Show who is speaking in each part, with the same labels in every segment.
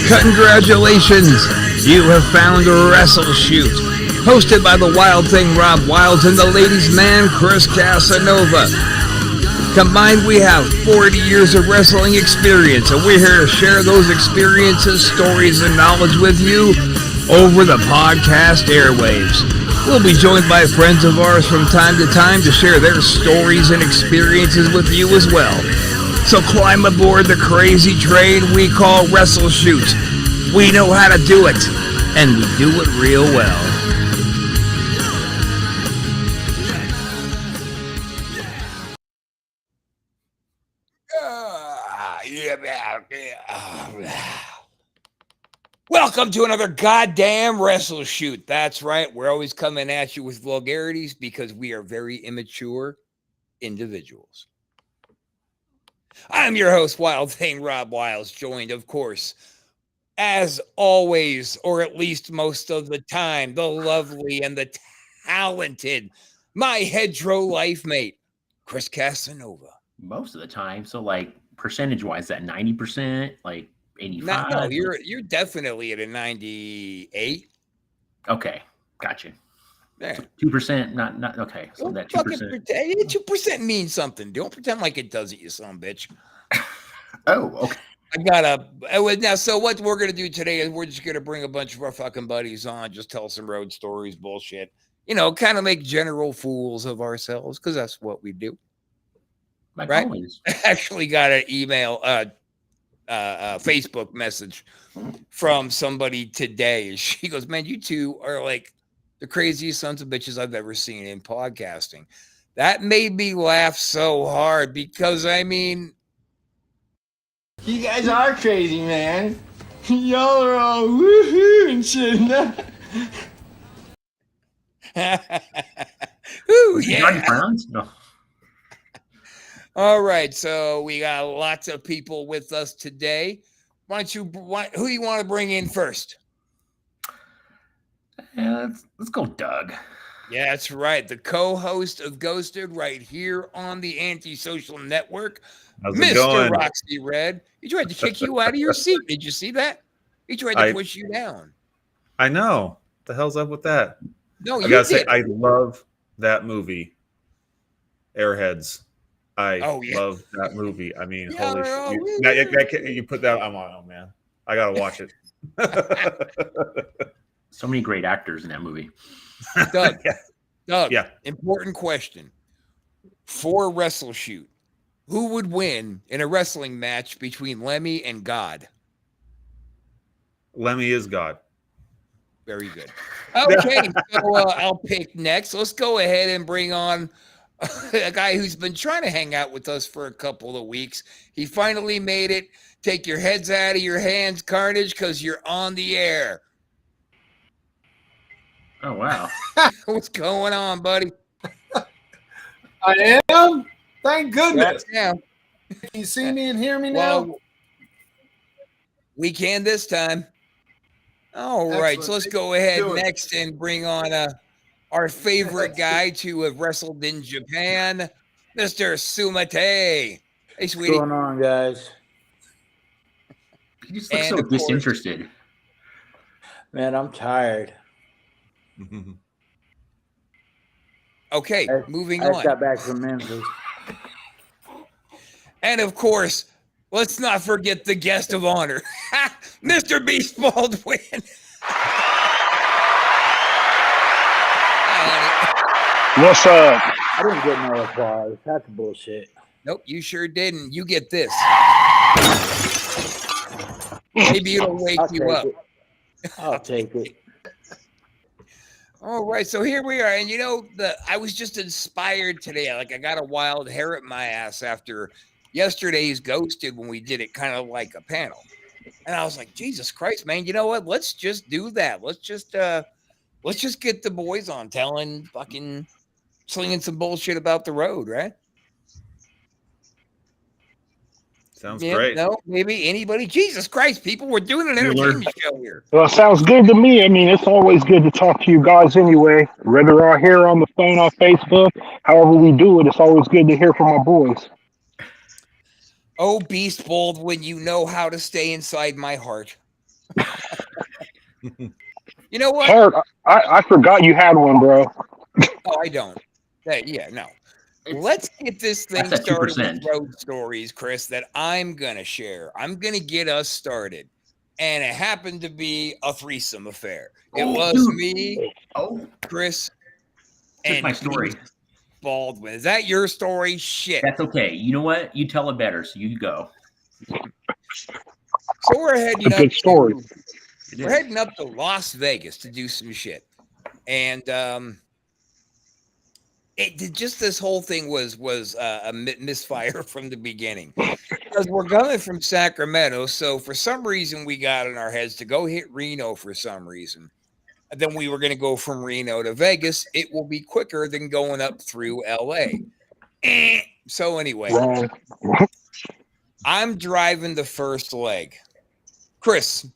Speaker 1: Congratulations! You have found WrestleShoot, hosted by the Wild Thing Rob Wilds and the ladies' man Chris Casanova. Combined, we have 40 years of wrestling experience, and we're here to share those experiences, stories, and knowledge with you over the podcast airwaves. We'll be joined by friends of ours from time to time to share their stories and experiences with you as well. So climb aboard the crazy train we call WrestleShoot. We know how to do it, and we do it real well. Welcome to another goddamn WrestleShoot. That's right. We're always coming at you with vulgarities because we are very immature individuals. I'm your host, Wild Thing Rob Wiles, joined, of course, as always, or at least most of the time, the lovely and the talented, my hedgerow life mate, Chris Casanova.
Speaker 2: Most of the time. So, like, percentage-wise, that 90%, like 85?
Speaker 1: No, you're definitely at a 98.
Speaker 2: Okay, gotcha.
Speaker 1: Yeah.
Speaker 2: So 2%, not okay. So
Speaker 1: Don't
Speaker 2: that
Speaker 1: fucking
Speaker 2: 2%.
Speaker 1: pretend. 2% means something. Don't pretend like it doesn't, you son of a bitch.
Speaker 2: Oh, okay.
Speaker 1: Now, so what we're going to do today is we're just going to bring a bunch of our fucking buddies on, just tell some road stories, bullshit. You know, kind of make general fools of ourselves, because that's what we do.
Speaker 2: Like
Speaker 1: right?
Speaker 2: Always.
Speaker 1: I actually got an email, Facebook message from somebody today. She goes, man, you two are like the craziest sons of bitches I've ever seen in podcasting. That made me laugh so hard because, I mean,
Speaker 3: you guys are crazy, man. Y'all are all woohoo and shit.
Speaker 1: Ooh, yeah.
Speaker 2: Johnny Browns? No.
Speaker 1: All right, so we got lots of people with us today. Who do you want to bring in first?
Speaker 2: Yeah, let's go, Doug.
Speaker 1: Yeah, that's right. The co-host of Ghosted right here on the Antisocial Network,
Speaker 4: How's it
Speaker 1: Mr.
Speaker 4: going?
Speaker 1: Roxy Red. He tried to kick you out of your seat. Did you see that? He tried to push you down.
Speaker 4: I know. What the hell's up with that?
Speaker 1: No,
Speaker 4: I gotta say, I love that movie, Airheads. I love that movie. I mean, holy shit. You put that, I'm on, oh man. I gotta watch it.
Speaker 2: So many great actors in that movie.
Speaker 1: Doug, important question. For WrestleShoot, who would win in a wrestling match between Lemmy and God?
Speaker 4: Lemmy is God.
Speaker 1: Very good. Okay, so I'll pick next. Let's go ahead and bring on a guy who's been trying to hang out with us for a couple of weeks. He finally made it. Take your heads out of your hands, Carnage, because you're on the air.
Speaker 2: Oh, wow.
Speaker 1: What's going on, buddy?
Speaker 3: I am? Thank goodness.
Speaker 1: Yeah.
Speaker 3: Can you see me and hear me now?
Speaker 1: We can this time. All right, so let's go ahead next and bring on our favorite guy to have wrestled in Japan, Mr. Sumate. Hey, sweetie.
Speaker 5: What's going on, guys?
Speaker 2: You just look so disinterested.
Speaker 5: Man, I'm tired.
Speaker 1: Okay, moving on.
Speaker 5: I just got back from Memphis.
Speaker 1: And of course, let's not forget the guest of honor, Mr. Beast Baldwin.
Speaker 6: What's up?
Speaker 5: I didn't get no applause. That's bullshit.
Speaker 1: Nope, you sure didn't. You get this. Maybe it'll wake you up.
Speaker 5: I'll take it.
Speaker 1: All right, so here we are. And you know, I was just inspired today. Like, I got a wild hair at my ass after yesterday's Ghosted when we did it kind of like a panel. And I was like, Jesus Christ, man, you know what? Let's just do that. Let's just get the boys on slinging some bullshit about the road, right?
Speaker 4: Sounds great.
Speaker 1: No, maybe anybody. Jesus Christ, people, we're doing an entertainment show here.
Speaker 6: Well, sounds good to me. I mean, it's always good to talk to you guys anyway, whether we're here on the phone, on Facebook, however we do it. It's always good to hear from my boys.
Speaker 1: Oh, Beast Baldwin, you know how to stay inside my heart. You know what?
Speaker 6: Hard. I forgot you had one, bro.
Speaker 1: Oh, I don't. Yeah, no. Let's get this thing
Speaker 2: That's at
Speaker 1: started
Speaker 2: 2%.
Speaker 1: with road stories, Chris, that I'm going to share. I'm going to get us started. And it happened to be a threesome affair. It was me, Chris,
Speaker 2: Took
Speaker 1: and
Speaker 2: my story.
Speaker 1: Baldwin. Is that your story? Shit.
Speaker 2: That's okay. You know what? You tell it better, so you go.
Speaker 1: So we're heading
Speaker 6: It's a good story.
Speaker 1: We're heading up to Las Vegas to do some shit. And just this whole thing was a misfire from the beginning, because we're coming from Sacramento. So for some reason, we got in our heads to go hit Reno for some reason. And then we were going to go from Reno to Vegas. It will be quicker than going up through LA. So anyway, I'm driving the first leg. Chris,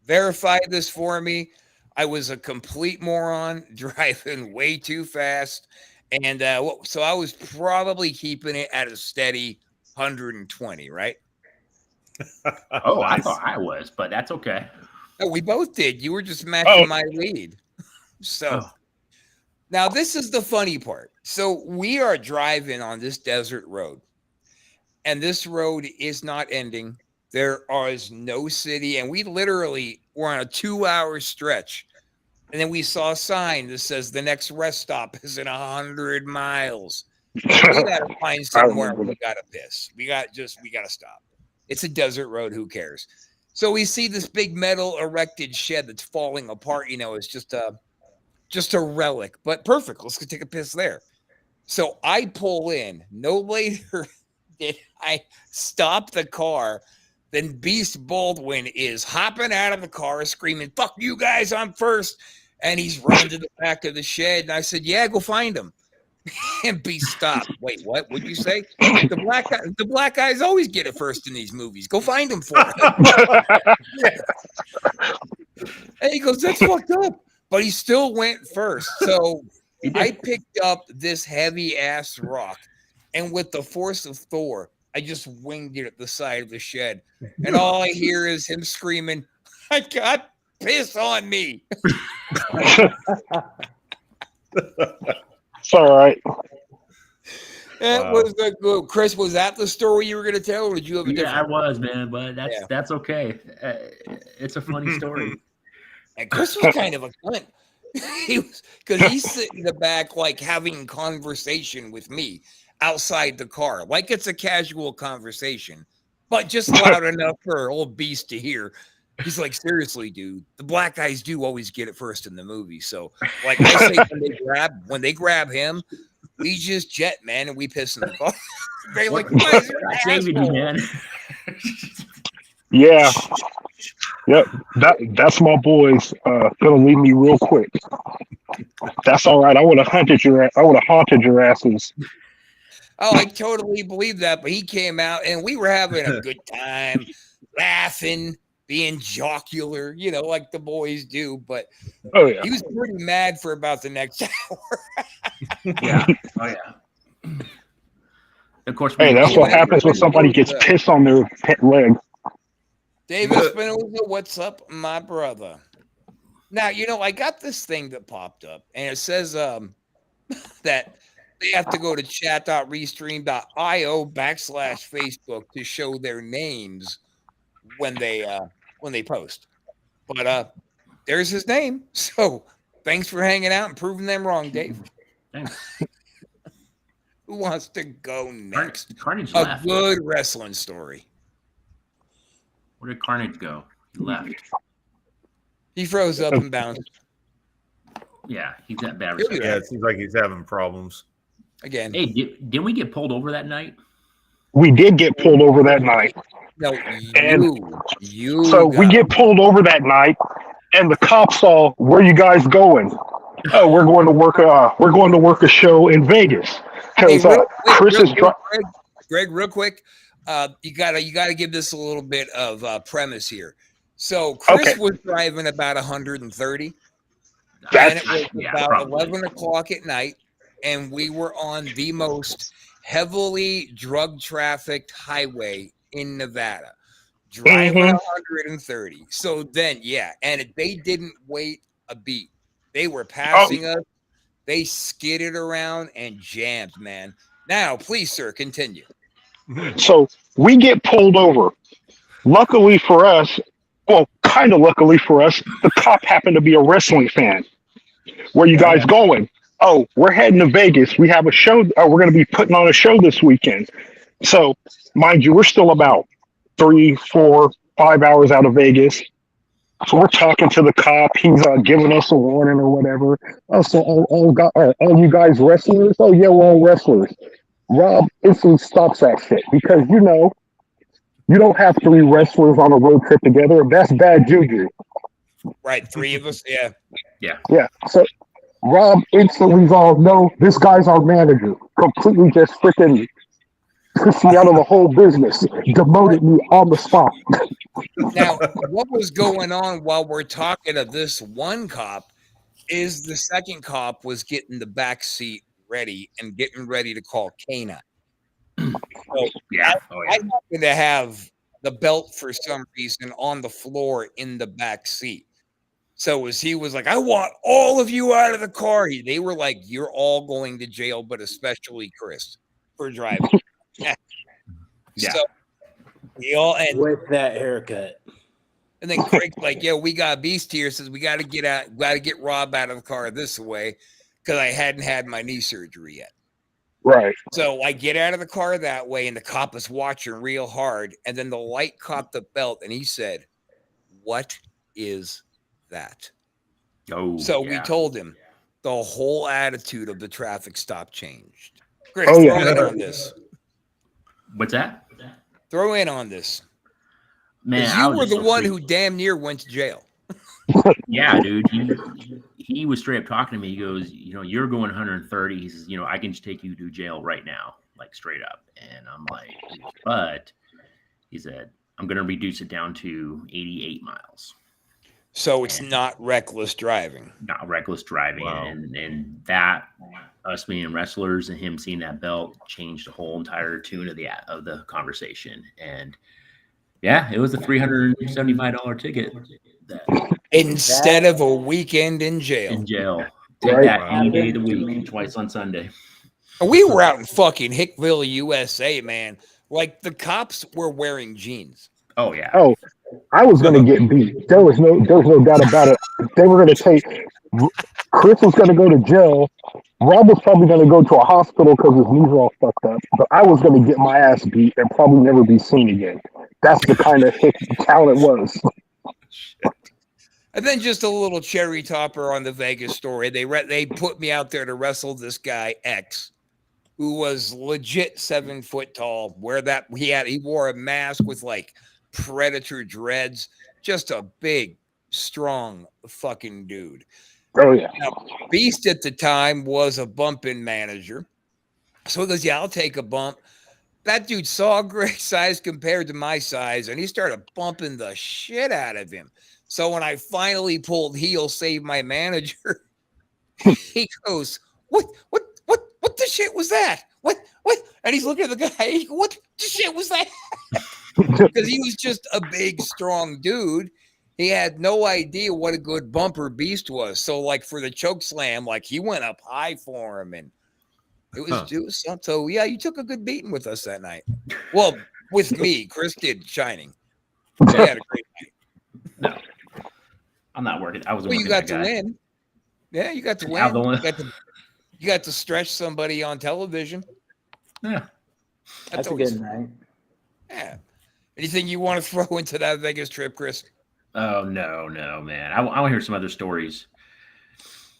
Speaker 1: verify this for me. I was a complete moron, driving way too fast. And so I was probably keeping it at a steady 120, right?
Speaker 2: Oh, nice. I thought I was, but that's okay.
Speaker 1: No, we both did. You were just matching my lead. So now this is the funny part. So we are driving on this desert road, and this road is not ending. There is no city, and we literally were on a 2-hour stretch. And then we saw a sign that says the next rest stop is in 100 miles. We got to find somewhere we got to piss. We got to stop. It's a desert road. Who cares? So we see this big metal erected shed that's falling apart. You know, it's just a relic, but perfect. Let's go take a piss there. So I pull in. No later did I stop the car, then Beast Baldwin is hopping out of the car, screaming, "Fuck you guys, I'm first." And he's running to the back of the shed. And I said, "Yeah, go find him." And Beast stopped. "Wait, what? What'd you say?" The black guys always get it first in these movies. Go find him for him. And he goes, "That's fucked up." But he still went first. So I picked up this heavy ass rock, and with the force of Thor, I just winged it at the side of the shed. And all I hear is him screaming, "I got piss on me."
Speaker 6: It's all right.
Speaker 1: That was good. Chris, was that the story you were going to tell, or did you have a different?
Speaker 2: Yeah, I was, man, but that's okay. It's a funny story.
Speaker 1: And Chris was kind of a cunt. Because he's sitting in the back, like having conversation with me outside the car, like it's a casual conversation, but just loud enough for old Beast to hear. He's like, "Seriously, dude, the black guys do always get it first in the movie." So, like I say, when they grab him, we just jet, man, and we piss in the car. They're like,
Speaker 2: "I saved you, man."
Speaker 6: Yeah. Yep. That's my boys. Gonna leave me real quick. That's all right. I would have haunted your asses.
Speaker 1: Oh, I totally believe that. But he came out, and we were having a good time, laughing, being jocular, you know, like the boys do. But he was pretty mad for about the next hour.
Speaker 2: Yeah. Oh yeah. Of course.
Speaker 6: Hey, that's what happens when somebody gets pissed on their pet leg.
Speaker 1: David Espinosa, what's up, my brother? Now, you know, I got this thing that popped up, and it says that they have to go to chat.restream.io/Facebook to show their names when they post. But there's his name. So thanks for hanging out and proving them wrong, Dave.
Speaker 2: Thanks.
Speaker 1: Who wants to go next?
Speaker 2: Carnage
Speaker 1: a
Speaker 2: left.
Speaker 1: Good wrestling story.
Speaker 2: Where did Carnage go? He left.
Speaker 1: He froze up and bounced.
Speaker 2: Yeah, he's got bad
Speaker 4: reception. Yeah, it seems like he's having problems.
Speaker 1: Again.
Speaker 2: Hey, didn't we get pulled over that night?
Speaker 6: We did get pulled over that night.
Speaker 1: No, you.
Speaker 6: So we get pulled over that night, and the cops saw, "Where you guys going?" "Oh, we're going to work a show in Vegas." Because
Speaker 1: Greg, real quick, you gotta give this a little bit of premise here. So Chris was driving about 130, and it was about 11 o'clock at night, and we were on the most heavily drug trafficked highway in Nevada. driving 130. So then, yeah, and they didn't wait a beat. They were passing us. They skidded around and jammed, man. Now, please, sir, continue.
Speaker 6: So we get pulled over. Luckily for us, well, kind of luckily for us, the cop happened to be a wrestling fan. Where you guys going? Oh, we're heading to Vegas. We have a show. We're going to be putting on a show this weekend. So, mind you, we're still about 3, 4, 5 hours out of Vegas. So we're talking to the cop. He's giving us a warning or whatever. Oh, so all you guys wrestlers? Oh yeah, we're all wrestlers. Rob instantly stops that shit because you don't have 3 wrestlers on a road trip together. That's bad juju.
Speaker 1: Right, 3 of us. Yeah.
Speaker 6: Yeah. So Rob instantly's all, no, this guy's our manager. Completely just freaking pushed me out of the whole business. Demoted me on the spot.
Speaker 1: Now, what was going on while we're talking to this one cop is the second cop was getting the back seat ready and getting ready to call K9. So I happened to have the belt for some reason on the floor in the back seat. So as he was like, I want all of you out of the car. They were like, you're all going to jail, but especially Chris for driving. Yeah. So we all and
Speaker 5: with that haircut.
Speaker 1: And then Craig's like, yeah, we got Beast here. Says we got to get Rob out of the car this way because I hadn't had my knee surgery yet.
Speaker 6: Right.
Speaker 1: So I get out of the car that way, and the cop is watching real hard. And then the light caught the belt, and he said, what is that?
Speaker 2: Oh,
Speaker 1: so we told him the whole attitude of the traffic stop changed. Chris, throw in on this.
Speaker 2: What's that?
Speaker 1: Throw in on this.
Speaker 2: Man,
Speaker 1: you were the one who damn near went to jail.
Speaker 2: Yeah, dude. He was straight up talking to me. He goes, you're going 130. He says, I can just take you to jail right now, like straight up. And I'm like, but he said, I'm going to reduce it down to 88 miles.
Speaker 1: So it's not reckless driving.
Speaker 2: Not reckless driving. Wow. And that, us being wrestlers and him seeing that belt changed the whole entire tune of the conversation. And yeah, it was a $375 ticket.
Speaker 1: Instead of a weekend in jail.
Speaker 2: Take that any day of the week, twice on Sunday.
Speaker 1: We were out in fucking Hickville, USA, man. Like the cops were wearing jeans.
Speaker 2: Oh yeah.
Speaker 6: Oh, I was going to get beat. There was no doubt about it. They were going to take. Chris was going to go to jail. Rob was probably going to go to a hospital because his knees were all fucked up. But I was going to get my ass beat and probably never be seen again. That's the kind of talent was.
Speaker 1: And then just a little cherry topper on the Vegas story. They put me out there to wrestle this guy X, who was legit 7 foot tall. He wore a mask with like predator dreads. Just a big, strong fucking dude.
Speaker 6: Oh yeah.
Speaker 1: Now, Beast at the time was a bumping manager, so he goes, "Yeah, I'll take a bump." That dude saw great size compared to my size, and he started bumping the shit out of him. So when I finally pulled heel, save my manager, he goes, What the shit was that? What? And he's looking at the guy, what the shit was that? Because he was just a big, strong dude. He had no idea what a good bumper Beast was. So like for the choke slam, like he went up high for him, and it was something. So yeah, you took a good beating with us that night. Well, with me, Chris did Shining. He had a great night.
Speaker 2: No, I'm not working. I was.
Speaker 1: Well, you got to win. Yeah, you got to win. You got to stretch somebody on television.
Speaker 2: Yeah,
Speaker 5: that's a good night.
Speaker 1: Yeah. Anything you want to throw into that Vegas trip, Chris?
Speaker 2: Oh no, man. I want to hear some other stories.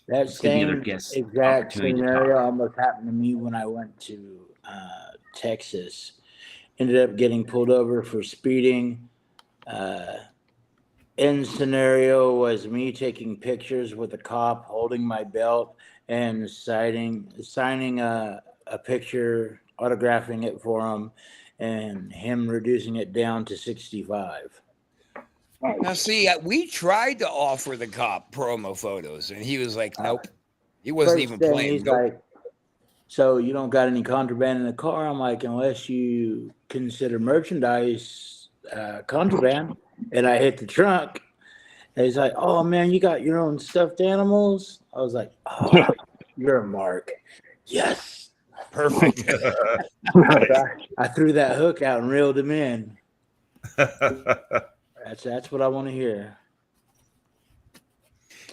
Speaker 5: That same exact scenario almost happened to me when I went to Texas. Ended up getting pulled over for speeding. End scenario was me taking pictures with a cop holding my belt and signing a picture, autographing it for him, and him reducing it down to 65.
Speaker 1: Now, see, we tried to offer the cop promo photos, and he was like, nope. He wasn't even playing.
Speaker 5: He's like, so you don't got any contraband in the car? I'm like, unless you consider merchandise contraband, and I hit the trunk. And he's like, "Oh man, you got your own stuffed animals?" I was like, "Oh, you're a mark." Yes,
Speaker 1: Perfect.
Speaker 5: I threw that hook out and reeled him in. That's what I want to hear.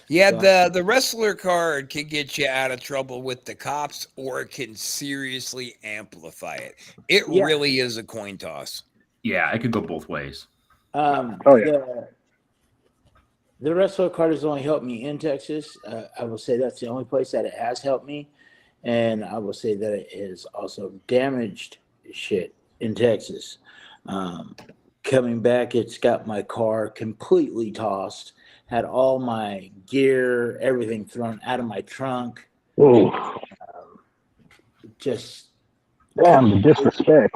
Speaker 1: Yeah, the wrestler card can get you out of trouble with the cops, or it can seriously amplify it. It really is a coin toss.
Speaker 2: Yeah, it could go both ways.
Speaker 5: The wrestler card has only helped me in Texas. I will say that's the only place that it has helped me, and I will say that it has also damaged shit in Texas. Coming back, it's got my car completely tossed. Had all my gear, everything thrown out of my trunk. Just
Speaker 6: damn the disrespect.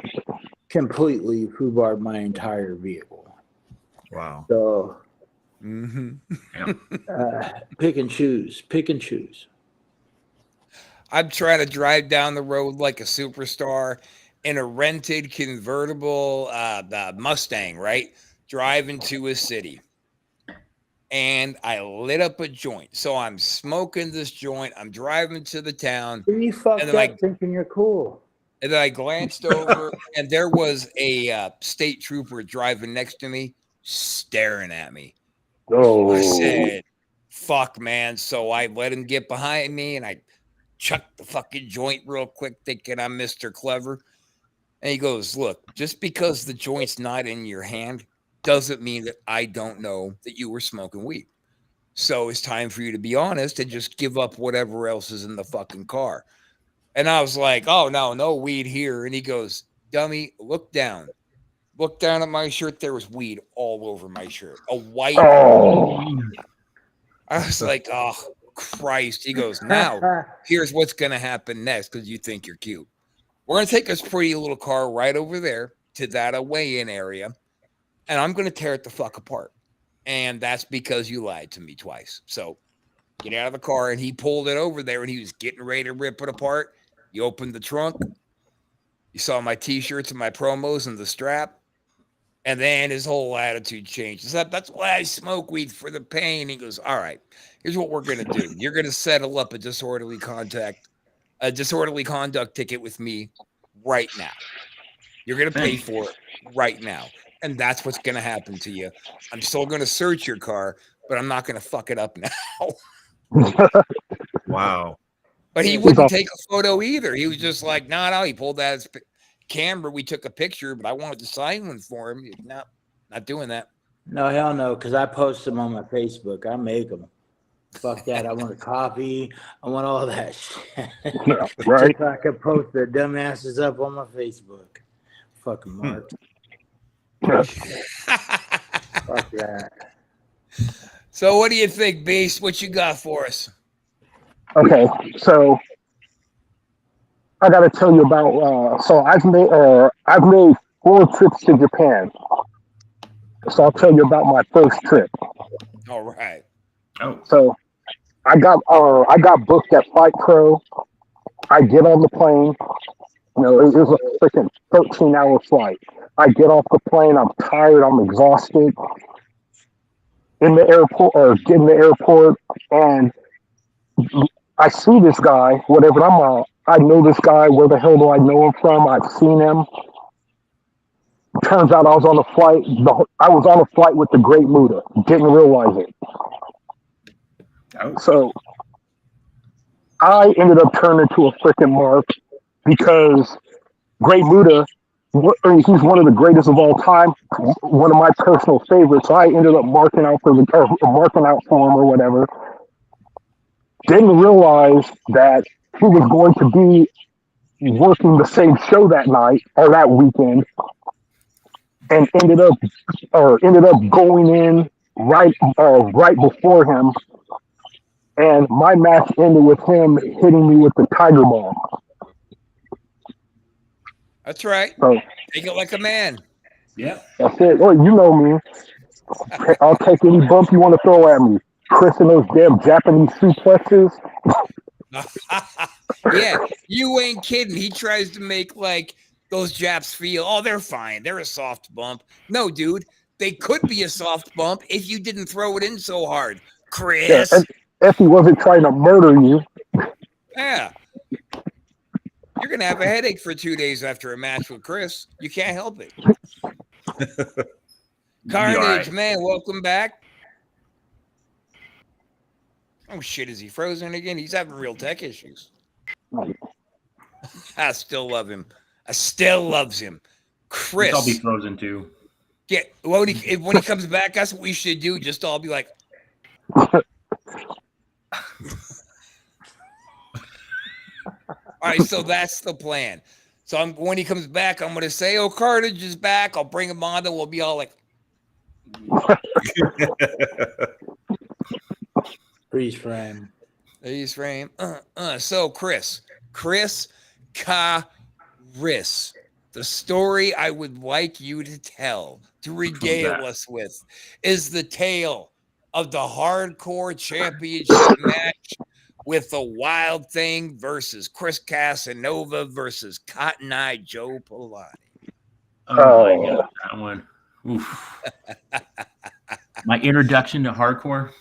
Speaker 5: Completely foobarred my entire vehicle.
Speaker 4: Wow.
Speaker 5: So, pick and choose.
Speaker 1: I'm trying to drive down the road like a superstar in a rented convertible Mustang, right? Driving to a city. And I lit up a joint. So I'm smoking this joint. I'm driving to the town.
Speaker 5: You fucked up thinking you're cool.
Speaker 1: And then I glanced over, and there was a state trooper driving next to me, staring at me. I said, fuck, man. So I let him get behind me, and I chucked the fucking joint real quick, thinking I'm Mr. Clever. And he goes, look, just because the joint's not in your hand doesn't mean that I don't know that you were smoking weed. So it's time for you to be honest and just give up whatever else is in the fucking car. And I was like, oh, no weed here. And he goes, dummy, look down. Look down at my shirt. There was weed all over my shirt. A white. I was like, oh, Christ. He goes, now, here's what's going to happen next because you think you're cute. We're going to take this pretty little car right over there to that weigh-in area, and I'm going to tear it the fuck apart. And that's because you lied to me twice. So get out of the car. And he pulled it over there, and he was getting ready to rip it apart. You opened the trunk. You saw my T-shirts and my promos and the strap. And then his whole attitude changed. He said, that's why I smoke weed, for the pain. He goes, all right, here's what we're going to do. You're going to settle up a disorderly conduct ticket with me right now. You're going to pay for it right now. And that's what's going to happen to you. I'm still going to search your car, but I'm not going to fuck it up now.
Speaker 4: Wow.
Speaker 1: But he wouldn't take a photo either. He was just like, no. He pulled out his camera. We took a picture, but I wanted to sign one for him. No, not doing that.
Speaker 5: No, hell no, because I post them on my Facebook. I make them. Fuck that. I want a copy. I want all that shit.
Speaker 6: Yeah, right.
Speaker 5: Just so I can post the dumbasses up on my Facebook. Fucking Mark. Fuck that.
Speaker 1: So what do you think, Beast? What you got for us?
Speaker 6: Okay, so I got to tell you about. So I've made 4 trips to Japan. So I'll tell you about my first trip.
Speaker 1: All right.
Speaker 2: Oh.
Speaker 6: So I got booked at Fight Pro. I get on the plane. You know, it was a freaking 13-hour flight. I get off the plane. I'm tired. I'm exhausted. In the airport, get in the airport, and I see this guy. Whatever. I know this guy. Where the hell do I know him from? I've seen him. Turns out I was on a flight. I was on a flight with the Great Muda. Didn't realize it.
Speaker 2: Oh.
Speaker 6: So I ended up turning to a freaking mark because Great Muda, he's one of the greatest of all time. One of my personal favorites. So I ended up marking out for him or whatever. Didn't realize that he was going to be working the same show that night or that weekend, and ended up going in right before him, and my match ended with him hitting me with the Tiger Bomb.
Speaker 1: That's right.
Speaker 6: So,
Speaker 1: take it like a man.
Speaker 2: Yeah.
Speaker 6: That's it. Well, you know me. I'll take any bump you want to throw at me. Chris and those damn Japanese suplexes.
Speaker 1: Yeah, you ain't kidding. He tries to make like those Japs feel, oh, they're fine. They're a soft bump. No, dude, they could be a soft bump if you didn't throw it in so hard,
Speaker 6: Yeah,
Speaker 1: Chris.
Speaker 6: and if he wasn't trying to murder you.
Speaker 1: Yeah. You're going to have a headache for 2 days after a match with Chris. You can't help it. Carnage,
Speaker 2: right.
Speaker 1: man, welcome back. Oh, shit, is he frozen again? He's having real tech issues. I still love him. I still loves him. Chris.
Speaker 2: I'll be frozen too.
Speaker 1: Yeah, when he comes back, that's what we should do. Just all be like, all right, so that's the plan. So when he comes back, I'm going to say, oh, Carnage is back. I'll bring him on, and we'll be all like,
Speaker 5: Freeze frame.
Speaker 1: freeze frame. So, Chris, the story I would like you to tell, to regale us with, is the tale of the hardcore championship match with the Wild Thing versus Chris Casanova versus Cotton Eye Joe Polani.
Speaker 2: Oh my God, that one. Oof. My introduction to hardcore.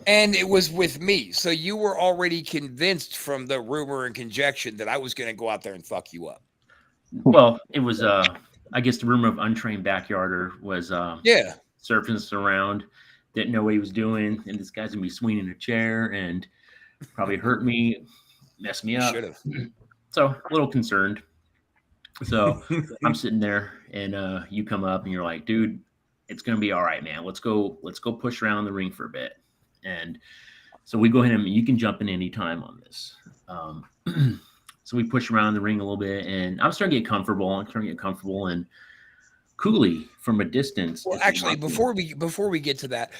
Speaker 1: And it was with me. So you were already convinced from the rumor and conjecture that I was going to go out there and fuck you up.
Speaker 2: Well, it was, I guess the rumor of untrained backyarder was surfacing around. Didn't know what he was doing. And this guy's going to be swinging a chair and probably hurt me, mess me up.
Speaker 1: Should have.
Speaker 2: So a little concerned. So I'm sitting there and you come up and you're like, dude, it's going to be all right, man. Let's go push around the ring for a bit. And so we go ahead and you can jump in any time on this. So we push around the ring a little bit and I'm starting to get comfortable. And Cooley from a distance.
Speaker 1: Well, actually, before we get to that,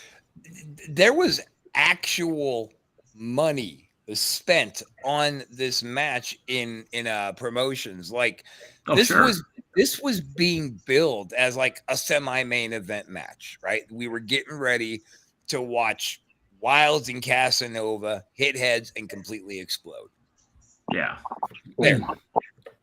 Speaker 1: there was actual money spent on this match in promotions. Like this was being billed as like a semi-main event match, right? We were getting ready to watch Wilds and Casanova hit heads and completely explode.
Speaker 2: Yeah.
Speaker 1: There.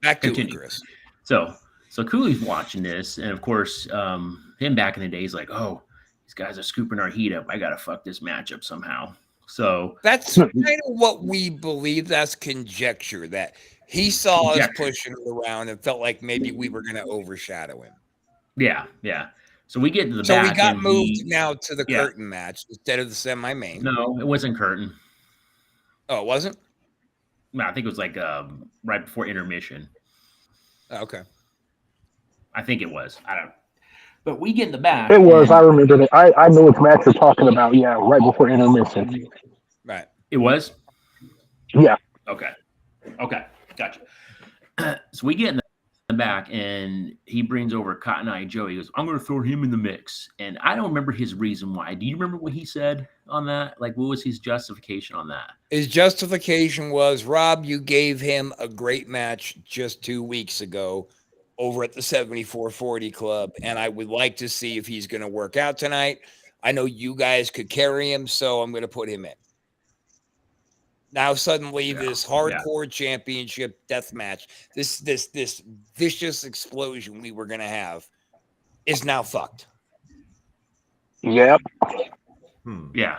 Speaker 1: Back to it, Chris.
Speaker 2: So Cooley's watching this, and of course, him back in the day, he's like, "Oh, these guys are scooping our heat up. I gotta fuck this matchup somehow." So
Speaker 1: that's kind of what we believe. That's conjecture that he saw us pushing it around and felt like maybe we were going to overshadow him.
Speaker 2: Yeah. So we get to the back.
Speaker 1: So we got moved now to the curtain match instead of the semi-main.
Speaker 2: No, it wasn't curtain.
Speaker 1: Oh, it wasn't?
Speaker 2: No, I think it was like right before intermission.
Speaker 1: Oh, okay.
Speaker 2: I think it was. I don't know. But we get in the back.
Speaker 6: It was. I remember that. I know which match you're talking about. Yeah, right before intermission.
Speaker 1: Right.
Speaker 2: It was?
Speaker 6: Yeah.
Speaker 2: Okay. Gotcha. So we get in the back, and he brings over Cotton Eye Joe. He goes, I'm going to throw him in the mix. And I don't remember his reason why. Do you remember what he said on that? Like, what was his justification on that?
Speaker 1: His justification was, Rob, you gave him a great match just 2 weeks ago over at the 7440 Club, and I would like to see if he's going to work out tonight. I know you guys could carry him, so I'm going to put him in. Now suddenly this hardcore championship death match, this vicious explosion we were going to have is now fucked.
Speaker 6: Yep.
Speaker 2: Yeah.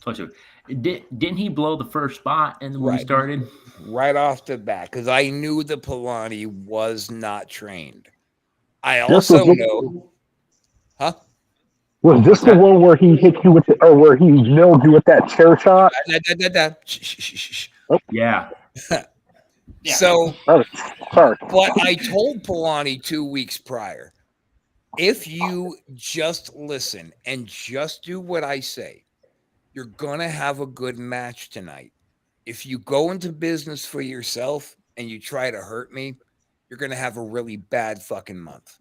Speaker 2: So didn't he blow the first spot and when we started?
Speaker 1: Right off the bat, because I knew the Polani was not trained. I also know. Huh?
Speaker 6: Was this the one where he hit you with where he nailed you with that chair shot?
Speaker 2: Yeah.
Speaker 1: So,
Speaker 6: sorry.
Speaker 1: But I told Polani 2 weeks prior, if you just listen and just do what I say, you're going to have a good match tonight. If you go into business for yourself and you try to hurt me, you're going to have a really bad fucking month.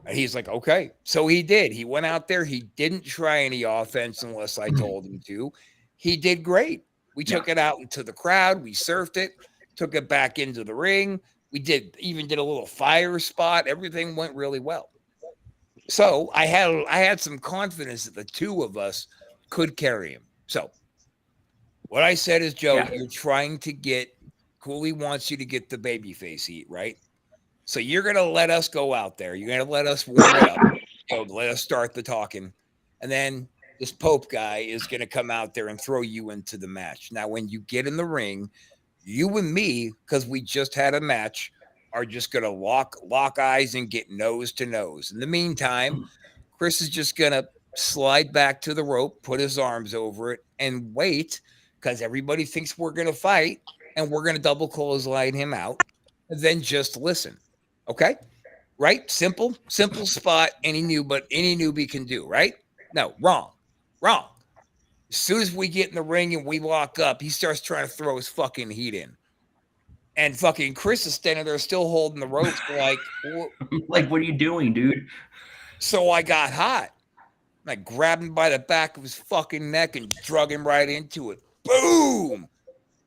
Speaker 1: And he's like, okay. So he did. He went out there. He didn't try any offense unless I told him to. He did great. We took it out into the crowd. We surfed it, took it back into the ring. We did a little fire spot. Everything went really well. So I had some confidence that the two of us could carry him. So what I said is, Joe, you're trying to get Cooley wants you to get the babyface heat, right? So you're going to let us go out there. You're going to let us warm it up. Let us start the talking. And then this Pope guy is going to come out there and throw you into the match. Now, when you get in the ring, you and me, because we just had a match, are just going to lock eyes and get nose to nose. In the meantime, Chris is just going to slide back to the rope, put his arms over it, and wait, because everybody thinks we're going to fight, and we're going to double clothesline him out, and then just listen. Okay? Right? Simple spot. Any newbie can do, right? No, wrong. As soon as we get in the ring and we lock up, he starts trying to throw his fucking heat in. And fucking Chris is standing there still holding the ropes
Speaker 2: like, what are you doing, dude?
Speaker 1: So I got hot. I grabbed him by the back of his fucking neck and drug him right into it. Boom!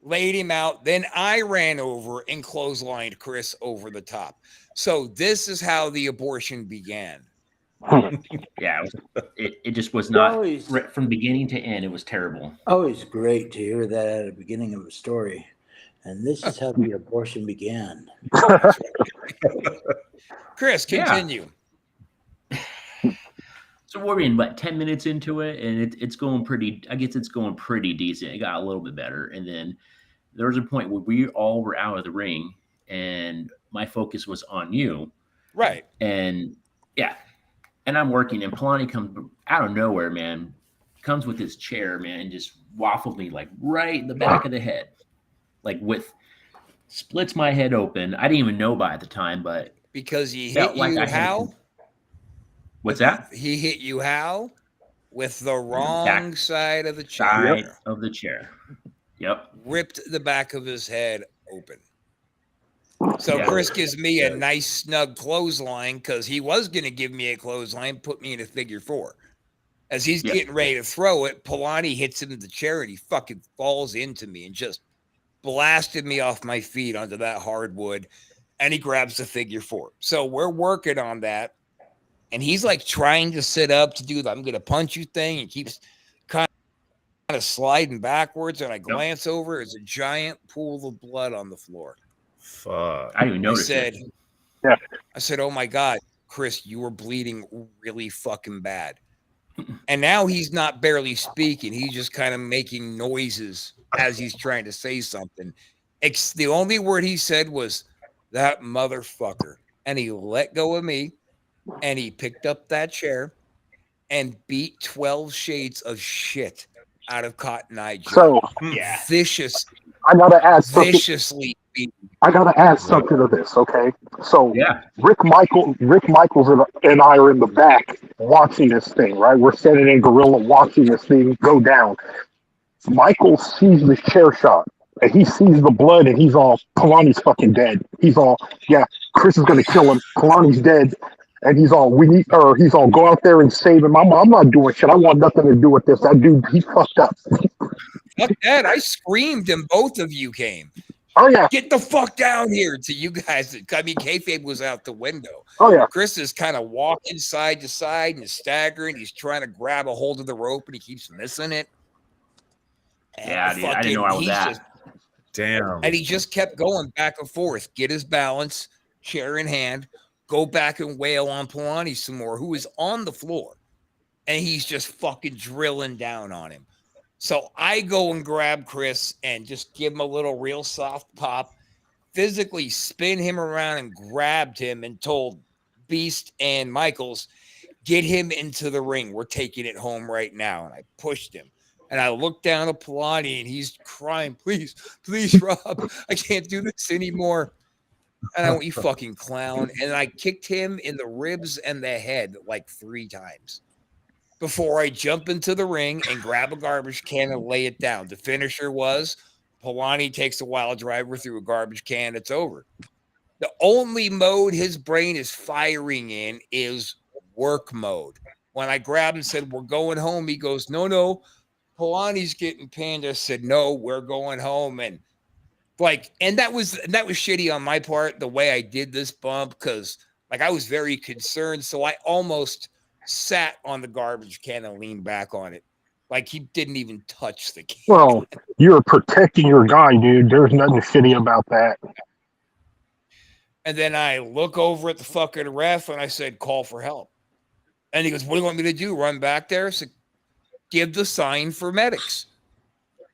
Speaker 1: Laid him out. Then I ran over and clotheslined Chris over the top. So this is how the abortion began.
Speaker 2: Yeah, it just was not from beginning to end. It was terrible.
Speaker 5: Always great to hear that at the beginning of a story. And this is how the abortion began.
Speaker 1: Chris, continue.
Speaker 2: Yeah. So we're in about 10 minutes into it, and it's going pretty. I guess it's going pretty decent. It got a little bit better, and then there was a point where we all were out of the ring, and my focus was on you,
Speaker 1: right?
Speaker 2: And yeah. And I'm working, and Polani comes out of nowhere, man. Comes with his chair, man, and just waffled me like right in the back of the head, splits my head open. I didn't even know by at the time, but
Speaker 1: because he hit you how?
Speaker 2: What's that?
Speaker 1: He hit you how? With the wrong side of the chair.
Speaker 2: Side of the chair. Yep.
Speaker 1: Ripped the back of his head open. So Chris gives me a nice snug clothesline because he was going to give me a clothesline, put me in a figure four. As he's getting ready to throw it, Polani hits him in the chair and he fucking falls into me and just blasted me off my feet onto that hardwood. And he grabs the figure four. So we're working on that. And he's like trying to sit up to do the I'm going to punch you thing. And keeps kind of sliding backwards. And I glance over. There's a giant pool of blood on the floor.
Speaker 4: Fuck.
Speaker 2: I didn't even notice it.
Speaker 1: I said, oh my God, Chris, you were bleeding really fucking bad. And now he's not barely speaking. He's just kind of making noises as he's trying to say something. The only word he said was, that motherfucker. And he let go of me and he picked up that chair and beat 12 shades of shit out of Cotton Eye Joe.
Speaker 6: So,
Speaker 1: viciously.
Speaker 6: I gotta add something.
Speaker 1: Viciously.
Speaker 6: I gotta add something to this, okay? So Rick Michaels and I are in the back watching this thing, right? We're standing in gorilla watching this thing go down. Michael sees the chair shot and he sees the blood and he's all, Polani's fucking dead. He's all, Chris is gonna kill him. Polani's dead. And he's all, go out there and save him. I'm not doing shit. I want nothing to do with this. That dude, he fucked up.
Speaker 1: Fuck that. I screamed and both of you came.
Speaker 6: Oh, yeah.
Speaker 1: Get the fuck down here to you guys. I mean, kayfabe was out the window.
Speaker 6: Oh, yeah.
Speaker 1: Chris is kind of walking side to side and staggering. He's trying to grab a hold of the rope and he keeps missing it.
Speaker 2: And dude, I didn't know I was that.
Speaker 4: Damn.
Speaker 1: And he just kept going back and forth, get his balance, chair in hand, go back and wail on Polani some more, who is on the floor. And he's just fucking drilling down on him. So I go and grab Chris and just give him a little real soft pop, physically spin him around and grabbed him and told Beast and Michaels, get him into the ring. We're taking it home right now. And I pushed him. And I looked down at Polani and he's crying, please, Rob, I can't do this anymore. And I went, you fucking clown. And I kicked him in the ribs and the head like 3 times. Before I jump into the ring and grab a garbage can and lay it down. The finisher was Polani takes a wild driver through a garbage can. It's over. The only mode his brain is firing in is work mode. When I grabbed him and said, we're going home, he goes, no, Polani's getting pinned. I said, no, we're going home. And that was shitty on my part, the way I did this bump, because I was very concerned. So I almost sat on the garbage can and leaned back on it. Like he didn't even touch the can.
Speaker 6: Well, you're protecting your guy, dude. There's nothing shitty about that.
Speaker 1: And then I look over at the fucking ref and I said, call for help. And he goes, what do you want me to do? Run back there? I said, give the sign for medics.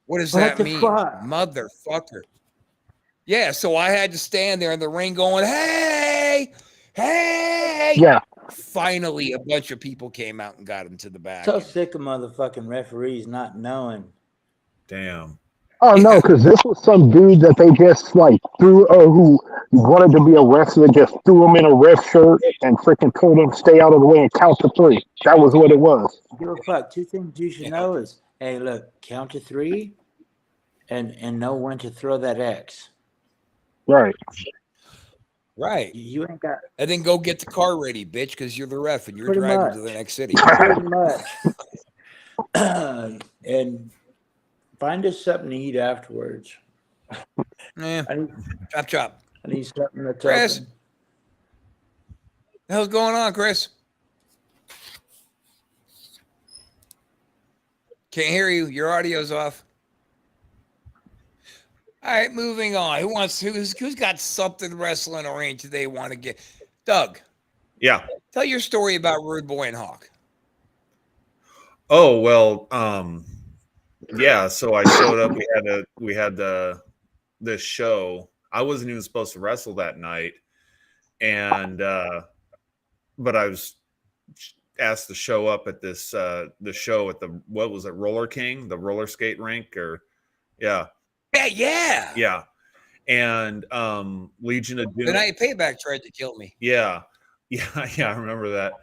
Speaker 1: What does that mean?
Speaker 5: Fuck?
Speaker 1: Motherfucker. Yeah, so I had to stand there in the ring going, hey.
Speaker 6: Yeah.
Speaker 1: Finally, a bunch of people came out and got him to the back.
Speaker 5: So sick of motherfucking referees not knowing.
Speaker 4: Damn.
Speaker 6: Oh no, because this was some dude that they just like threw, who wanted to be a wrestler, just threw him in a ref shirt and freaking told him stay out of the way and count to 3. That was what it was.
Speaker 5: Give a fuck. 2 things you should know is, hey, look, count to 3, and know when to throw that X.
Speaker 6: Right.
Speaker 1: Right.
Speaker 5: You ain't got.
Speaker 1: And then go get the car ready, bitch, because you're the ref and you're
Speaker 5: Pretty
Speaker 1: driving
Speaker 5: much.
Speaker 1: to the next city.
Speaker 5: Pretty much. And find us something to eat afterwards.
Speaker 1: Yeah. Chop.
Speaker 5: I need something that's
Speaker 1: Chris.
Speaker 5: open.
Speaker 1: The hell's going on, Chris? Can't hear you. Your audio's off. All right, moving on. Who's got something wrestling oriented they want to get? Doug.
Speaker 4: Yeah.
Speaker 1: Tell your story about Rude Boy and Hawk.
Speaker 4: Oh, well, yeah, so I showed up. We had this show. I wasn't even supposed to wrestle that night. And but I was asked to show up at this the show at the, what was it, Roller King, the roller skate rink, or yeah. Yeah. And Legion of Doom.
Speaker 1: The night Payback tried to kill me.
Speaker 4: Yeah, I remember that.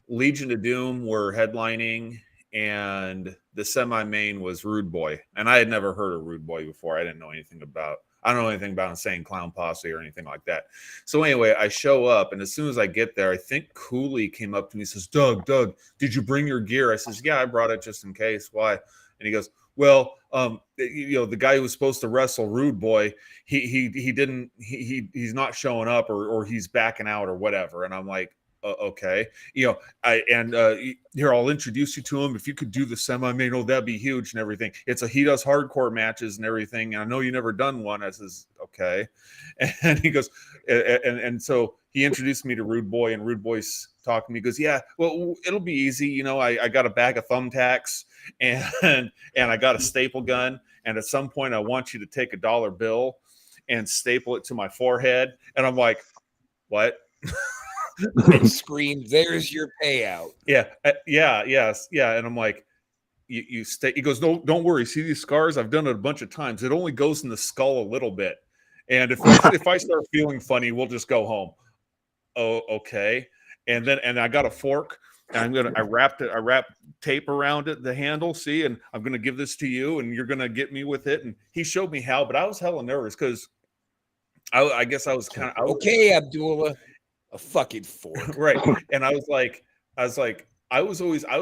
Speaker 4: Legion of Doom were headlining, and the semi-main was Rude Boy. And I had never heard of Rude Boy before. I don't know anything about Insane Clown Posse or anything like that. So anyway, I show up, and as soon as I get there, I think Cooley came up to me and says, Doug, did you bring your gear? I says, yeah, I brought it just in case. Why? And he goes, well, the guy who was supposed to wrestle Rude Boy, he's not showing up, or he's backing out or whatever. And I'm like, okay, here, I'll introduce you to him. If you could do the semi-main, that'd be huge and everything. He does hardcore matches and everything. And I know you never done one. I says, okay. And he goes, and so he introduced me to Rude Boy, and Rude Boy's talking to me. He goes, yeah, well, it'll be easy. I got a bag of thumbtacks and I got a staple gun. And at some point I want you to take a $1 bill and staple it to my forehead. And I'm like, what?
Speaker 1: And scream, there's your payout.
Speaker 4: Yeah. And I'm like, you stay. He goes, no, don't worry. See these scars? I've done it a bunch of times. It only goes in the skull a little bit. And if I start feeling funny, we'll just go home. Oh, okay. And I got a fork, and I wrapped tape around it, the handle. See, and I'm gonna give this to you, and you're gonna get me with it. And he showed me how, but I was hella nervous because I guess I was kind of
Speaker 1: okay, Abdullah, a fucking fork,
Speaker 4: right? And I was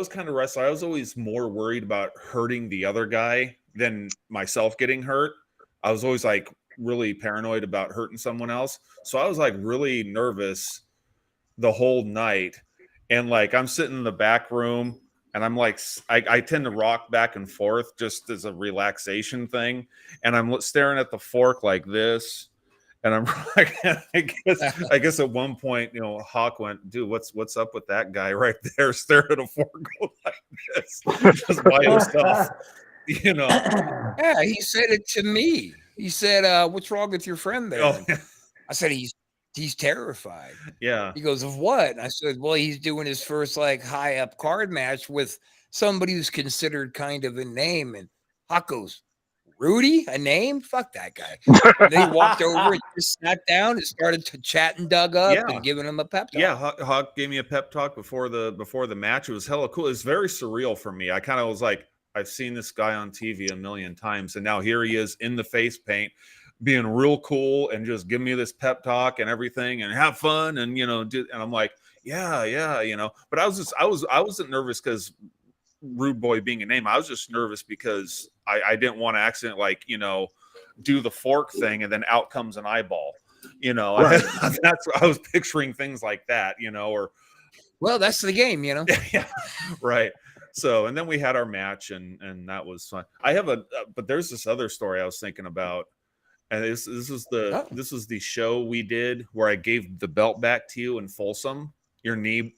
Speaker 4: kind of wrestler. I was always more worried about hurting the other guy than myself getting hurt. I was always like really paranoid about hurting someone else. So I was like really nervous the whole night. And like, I'm sitting in the back room, and I'm like, I tend to rock back and forth just as a relaxation thing. And I'm staring at the fork like this. And I'm like, I guess at one point, Hawk went, dude, what's up with that guy right there staring at a fork like this, just by himself,
Speaker 1: Yeah, he said it to me. He said, what's wrong with your friend there?
Speaker 4: Oh, yeah.
Speaker 1: I said, he's terrified.
Speaker 4: Yeah.
Speaker 1: He goes, of what? And I said, well, he's doing his first like high up card match with somebody who's considered kind of a name. And Hawk goes, Rudy, a name? Fuck that guy. And then he walked over and just sat down and started to chatting Doug up and giving him a pep talk.
Speaker 4: Yeah, Hawk gave me a pep talk before the match. It was hella cool. It was very surreal for me. I kind of was like, I've seen this guy on TV a million times, and now here he is in the face paint, being real cool and just give me this pep talk and everything and have fun and and I'm like, yeah. But I wasn't nervous because Rude Boy being a name. I was just nervous because I didn't want to accidentally do the fork thing and then out comes an eyeball. Right. I was picturing things like that, or
Speaker 1: well, that's the game,
Speaker 4: Yeah, right. So, and then we had our match, and that was fun. I have but there's this other story I was thinking about, and this is the show we did where I gave the belt back to you in Folsom. Your knee,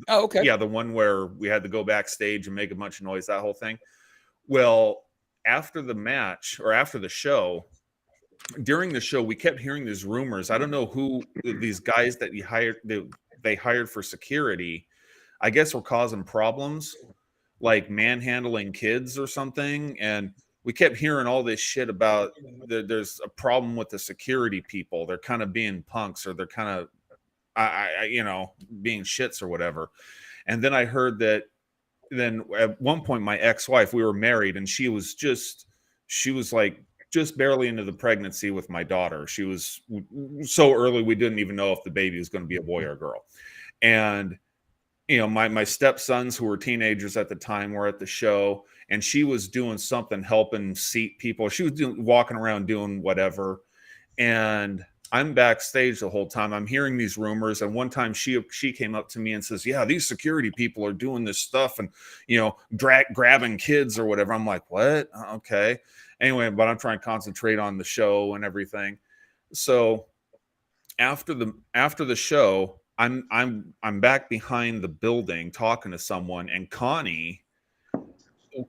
Speaker 1: okay.
Speaker 4: Yeah, the one where we had to go backstage and make a bunch of noise, that whole thing. Well, after the match or after the show, during the show, we kept hearing these rumors. I don't know who these guys that they hired for security, I guess, were causing problems, like manhandling kids or something. And we kept hearing all this shit about there's a problem with the security people. They're kind of being punks, or they're kind of, being shits or whatever. And then I heard that then at one point, my ex-wife, we were married, and she was like just barely into the pregnancy with my daughter. She was so early, we didn't even know if the baby was going to be a boy or a girl. And my stepsons, who were teenagers at the time, were at the show, and she was doing something, helping seat people. She was walking around doing whatever. And I'm backstage the whole time. I'm hearing these rumors. And one time she came up to me and says, yeah, these security people are doing this stuff and, grabbing kids or whatever. I'm like, what? Okay. Anyway, but I'm trying to concentrate on the show and everything. So after the show, I'm back behind the building talking to someone, and Connie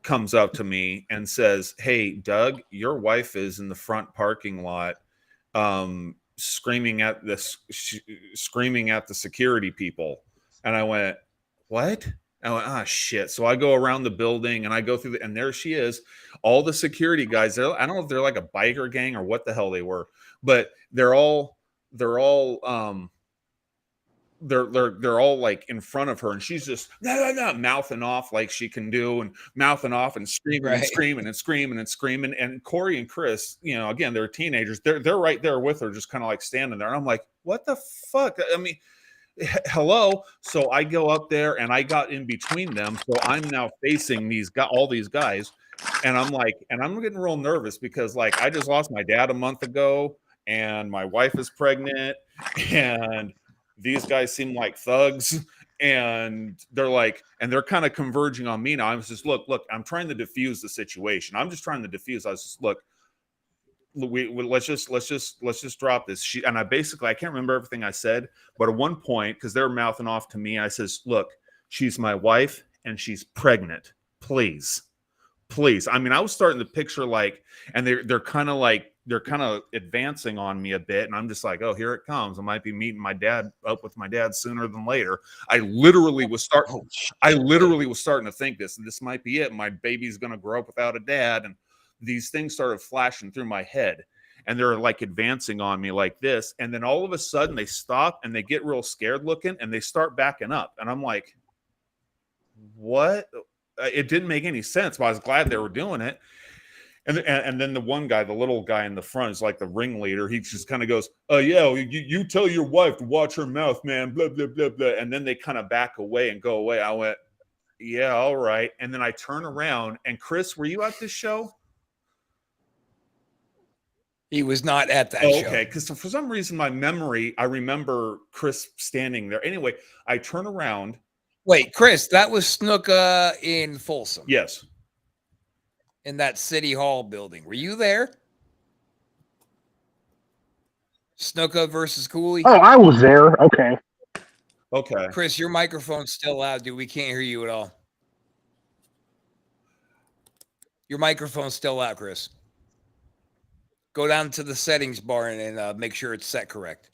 Speaker 4: comes up to me and says, hey, Doug, your wife is in the front parking lot, screaming at the security people. And I went, what? I went, ah, shit. So I go around the building and I go through and there she is. All the security guys, I don't know if they're like a biker gang or what the hell they were, but they're all like in front of her, and she's just mouthing off like she can do, and mouthing off and screaming and screaming and screaming and screaming. And Corey and Chris, again, they're teenagers. They're right there with her, just kind of like standing there. And I'm like, what the fuck? I mean, hello. So I go up there and I got in between them. So I'm now facing all these guys. And I'm like, and I'm getting real nervous because like I just lost my dad a month ago, and my wife is pregnant, and these guys seem like thugs, and they're kind of converging on me now. I was just, look, I'm trying to diffuse the situation. I'm just trying to diffuse. I was just, look, let's just drop this. And I can't remember everything I said, but at one point, because they're mouthing off to me, I says, look, she's my wife and she's pregnant. Please. I mean, I was starting to picture and they're kind of advancing on me a bit, and I'm just like, oh, here it comes. I might be meeting up with my dad sooner than later. I literally was starting to think this might be it. My baby's going to grow up without a dad, and these things started flashing through my head, and they're like advancing on me like this, and then all of a sudden they stop and they get real scared looking, and they start backing up, and I'm like, what? It didn't make any sense, but I was glad they were doing it. And then the one guy, the little guy in the front, is like the ringleader. He just kind of goes, "Oh yeah, you tell your wife to watch her mouth, man." Blah blah blah blah. And then they kind of back away and go away. I went, "Yeah, all right." And then I turn around, and Chris, were you at this show?
Speaker 1: He was not at that show.
Speaker 4: Okay, because for some reason, my memory, I remember Chris standing there. Anyway, I turn around.
Speaker 1: Wait, Chris, that was Snuka in Folsom.
Speaker 4: Yes.
Speaker 1: In that City Hall building. Were you there? Snuka versus Cooley?
Speaker 6: Oh, I was there. Okay.
Speaker 1: Chris, your microphone's still loud, dude. We can't hear you at all. Your microphone's still loud, Chris. Go down to the settings bar and make sure it's set correct.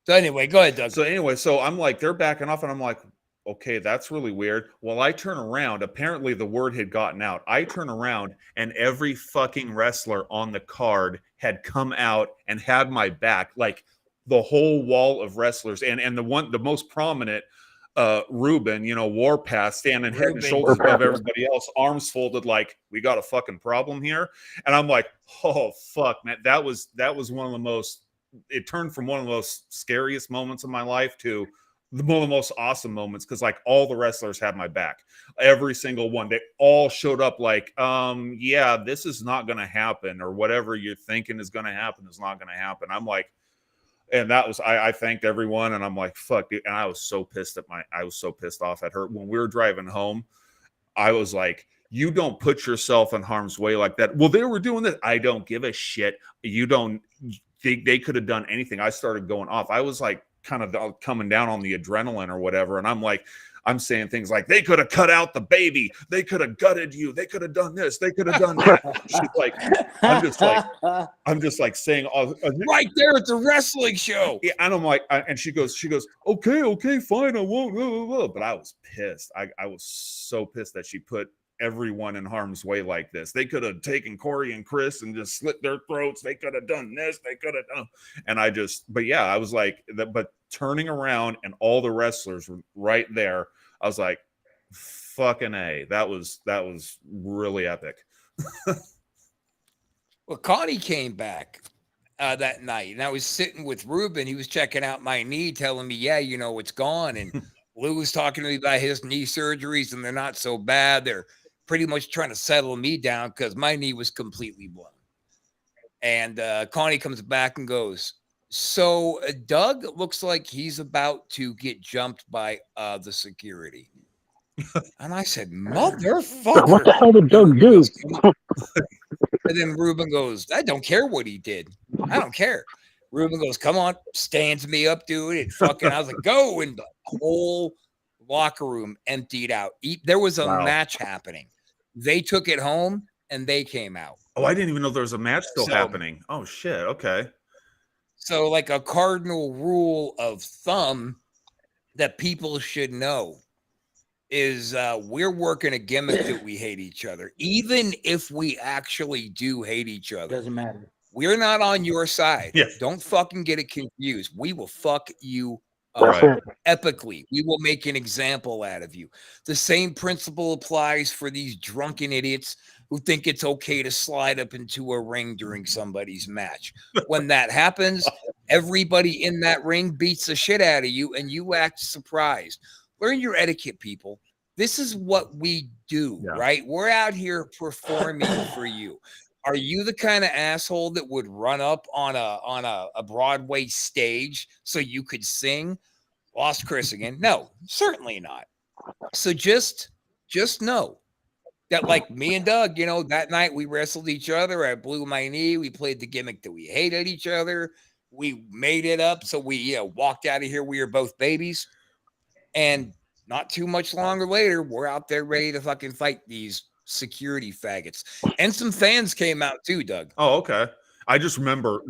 Speaker 1: So anyway, go ahead, Doug.
Speaker 4: So I'm like, they're backing off, and I'm like, okay, that's really weird. Well, I turn around. Apparently, the word had gotten out. I turn around, and every fucking wrestler on the card had come out and had my back, like the whole wall of wrestlers. And the most prominent, Ruben, Warpath, standing head and shoulders above everybody else, arms folded, like, we got a fucking problem here. And I'm like, oh fuck, man, that was one of the most. It turned from one of the most scariest moments of my life to one of the most awesome moments, because like all the wrestlers had my back, every single one. They all showed up like, yeah, this is not going to happen, or whatever you're thinking is going to happen is not going to happen. I'm like, and that was, I thanked everyone, and I'm like, fuck, dude. And I was so pissed off at her when we were driving home. I was like, you don't put yourself in harm's way like that. Well, they were doing this. I don't give a shit. You don't. They could have done anything. I started going off. I was like kind of coming down on the adrenaline or whatever, and I'm saying things like, they could have cut out the baby. They could have gutted you. They could have done this. They could have done that. She's like, I'm just like saying all
Speaker 1: Right there at the wrestling show.
Speaker 4: yeah, and I'm like, and she goes, okay, fine, I won't. Blah, blah, blah. But I was pissed. I was so pissed that she put everyone in harm's way like this. They could have taken Corey and Chris and just slit their throats. They could have done this. They could have done. And but yeah, I was like, but turning around and all the wrestlers were right there. I was like, fucking A. That was really epic.
Speaker 1: Well, Connie came back that night, and I was sitting with Ruben. He was checking out my knee, telling me, yeah, it's gone. And Lou was talking to me about his knee surgeries, and they're not so bad. They're pretty much trying to settle me down because my knee was completely blown. And Connie comes back and goes, so Doug looks like he's about to get jumped by the security. And I said, motherfucker.
Speaker 6: What the hell did Doug do?
Speaker 1: And then Ruben goes, I don't care what he did. I don't care. Ruben goes, come on, stands me up, dude. And fucking, I was like, go. And the whole locker room emptied out. There was a match happening. They took it home and they came out.
Speaker 4: Oh, I didn't even know there was a match still happening. Oh, shit. Okay.
Speaker 1: So, like a cardinal rule of thumb that people should know is we're working a gimmick that we hate each other. Even if we actually do hate each other.
Speaker 5: Doesn't matter.
Speaker 1: We're not on your side.
Speaker 4: Yeah.
Speaker 1: Don't fucking get it confused. We will fuck you
Speaker 6: Right.
Speaker 1: epically. We will make an example out of you. The same principle applies for these drunken idiots who think it's okay to slide up into a ring during somebody's match. When that happens, everybody in that ring beats the shit out of you and you act surprised. Learn your etiquette, people. This is what we do, right? We're out here performing for you. Are you the kind of asshole that would run up on a Broadway stage so you could sing? Lost Chris again? No, certainly not. So just know that, like me and Doug, that night we wrestled each other. I blew my knee. We played the gimmick that we hated each other. We made it up. So we walked out of here. We were both babies. And not too much longer later, we're out there ready to fucking fight these security faggots. And some fans came out too, Doug.
Speaker 4: Oh, okay. I just remember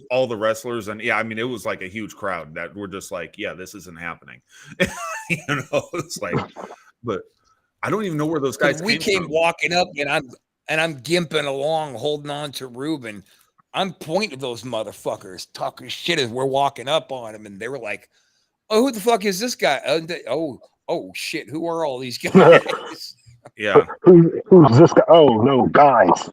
Speaker 4: all the wrestlers, and I mean, it was like a huge crowd that were just like, yeah, this isn't happening. It's like, but I don't even know where those guys
Speaker 1: came
Speaker 4: from.
Speaker 1: Walking up, and I'm gimping along, holding on to Ruben. I'm pointing at those motherfuckers, talking shit as we're walking up on them, and they were like, "Oh, who the fuck is this guy? Oh shit, who are all these guys?"
Speaker 4: Yeah.
Speaker 6: Who's this guy? Oh, no, guys.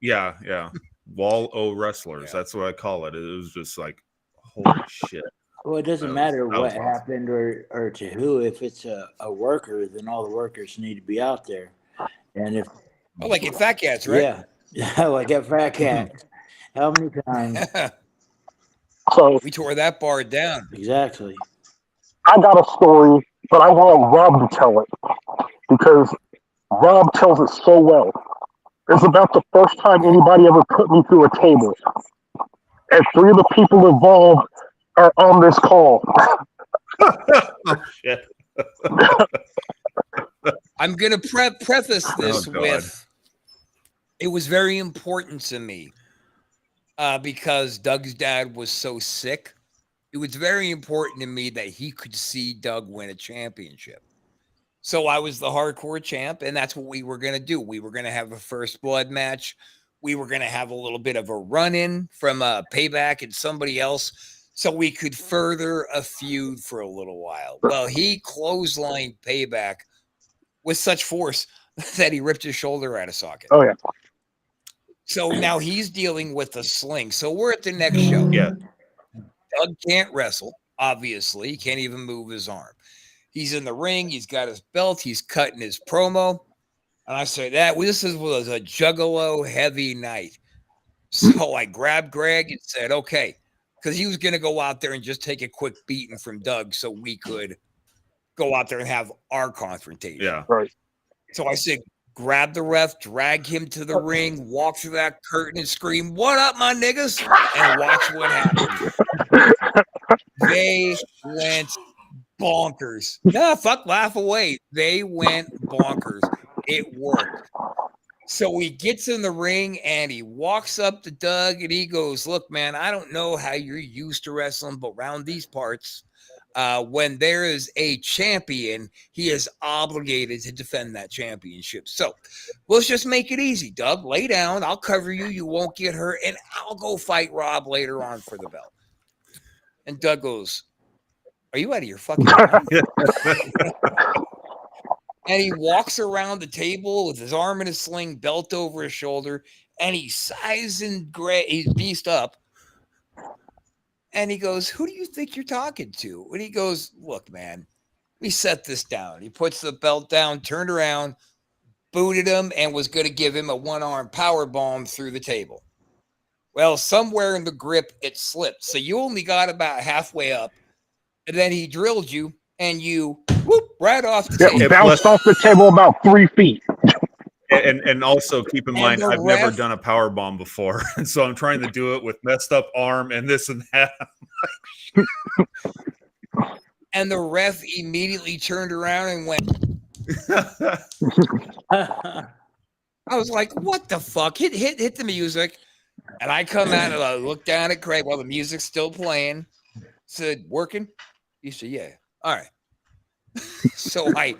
Speaker 4: Yeah. Wall O wrestlers. That's what I call it. It was just like, holy shit.
Speaker 5: Well, it doesn't matter what happened or to who. If it's a worker, then all the workers need to be out there. And if
Speaker 1: like at Fat Cats, right?
Speaker 5: Yeah, like at Fat Cats. How many times?
Speaker 6: So
Speaker 1: we tore that bar down.
Speaker 5: Exactly.
Speaker 6: I got a story, but I want Rob to tell it because Rob tells it so well. It's about the first time anybody ever put me through a table. And 3 of the people involved are on this call.
Speaker 4: Oh, shit.
Speaker 1: I'm going to preface this with, it was very important to me because Doug's dad was so sick. It was very important to me that he could see Doug win a championship. So I was the hardcore champ, and that's what we were going to do. We were going to have a first blood match. We were going to have a little bit of a run-in from Payback and somebody else so we could further a feud for a little while. Well, he clotheslined Payback with such force that he ripped his shoulder out of socket.
Speaker 6: Oh, yeah.
Speaker 1: So now he's dealing with a sling. So we're at the next show.
Speaker 4: Yeah.
Speaker 1: Doug can't wrestle, obviously. He can't even move his arm. He's in the ring. He's got his belt. He's cutting his promo. And I said, this was a juggalo heavy night. So I grabbed Greg and said, okay, because he was going to go out there and just take a quick beating from Doug so we could go out there and have our confrontation.
Speaker 4: Yeah.
Speaker 6: Right.
Speaker 1: So I said, grab the ref, drag him to the ring, walk through that curtain and scream, "What up, my niggas?" And watch what happens. They went bonkers. No, fuck, laugh away. They went bonkers. It worked. So he gets in the ring and he walks up to Doug and he goes, "Look, man, I don't know how you're used to wrestling, but around these parts, when there is a champion, he is obligated to defend that championship. So let's just make it easy, Doug. Lay down. I'll cover you. You won't get hurt. And I'll go fight Rob later on for the belt." And Doug goes, "Are you out of your fucking mind?" And he walks around the table with his arm in a sling, belt over his shoulder, and he's sizing he's beast up. And he goes, "Who do you think you're talking to?" And he goes, "Look, man, we set this down." He puts the belt down, turned around, booted him, and was going to give him a one-arm power bomb through the table. Well, somewhere in the grip, it slipped. So you only got about halfway up. And then he drilled you, and you whoop right off the table.
Speaker 6: It bounced off the table about 3 feet.
Speaker 4: And also keep in mind, I've
Speaker 1: ref,
Speaker 4: never done a power bomb before, and so I'm trying to do it with messed up arm and this and that.
Speaker 1: And the ref immediately turned around and went. I was like, "What the fuck? Hit the music." And I come out and I look down at Craig while the music's still playing. Said, "Working?" He said, "Yeah." All right. So I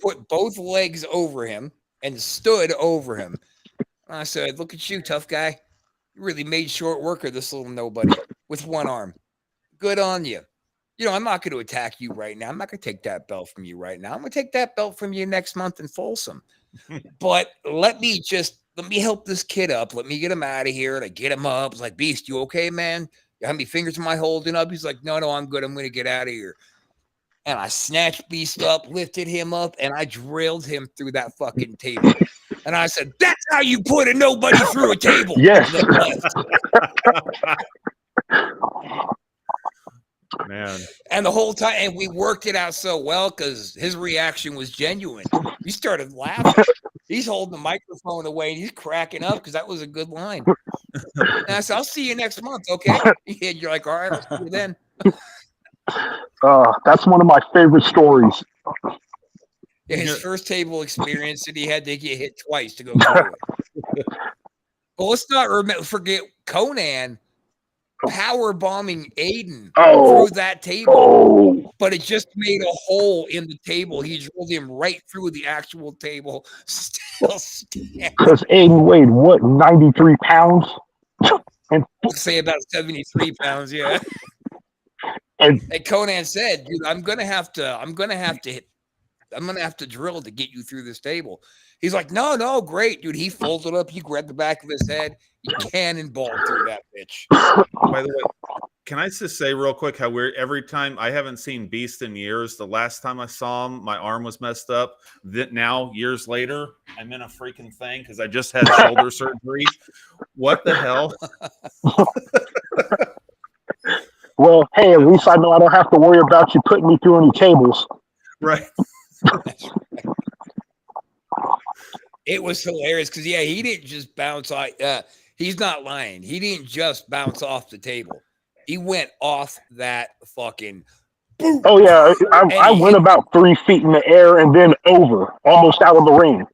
Speaker 1: put both legs over him and stood over him. And I said, "Look at you, tough guy. You really made short work of this little nobody with one arm. Good on you. You know, I'm not going to attack you right now. I'm not going to take that belt from you right now. I'm going to take that belt from you next month in Folsom. But let me help this kid up. Let me get him out of here." And I get him up. I was like, "Beast, you okay, man? How many fingers am I holding up?" He's like, no, I'm good. I'm going to get out of here." And I snatched Beast up, lifted him up, and I drilled him through that fucking table. And I said, "That's how you put a nobody through a table."
Speaker 6: Yes.
Speaker 4: Man.
Speaker 1: And the whole time, and we worked it out so well because his reaction was genuine. He started laughing. He's holding the microphone away and he's cracking up because that was a good line. And I said, "I'll see you next month, okay?" And you're like, "All right, I'll see you then."
Speaker 6: That's one of my favorite stories.
Speaker 1: Yeah, his first table experience, and he had to get hit twice to go through it. Well, let's not forget Conan power bombing Aiden through that table, but it just made a hole in the table. He drilled him right through the actual table. Still standing.
Speaker 6: Because Aiden weighed what, 93 pounds?
Speaker 1: I'd say about 73 pounds, yeah. And Conan said, "Dude, I'm gonna have to drill to get you through this table." He's like, no, great, dude. He folded up, he grabbed the back of his head, he cannonballed through that bitch.
Speaker 4: By the way, can I just say real quick how weird every time I haven't seen Beast in years. The last time I saw him, my arm was messed up. That now, years later, I'm in a freaking thing because I just had shoulder surgery. What the hell?
Speaker 6: Well, hey, at least I know I don't have to worry about you putting me through any tables.
Speaker 4: Right.
Speaker 1: It was hilarious because, yeah, he didn't just bounce off. He's not lying. He didn't just bounce off the table. He went off that fucking boom.
Speaker 6: Oh, yeah. I went about 3 feet in the air and then over, almost out of the ring.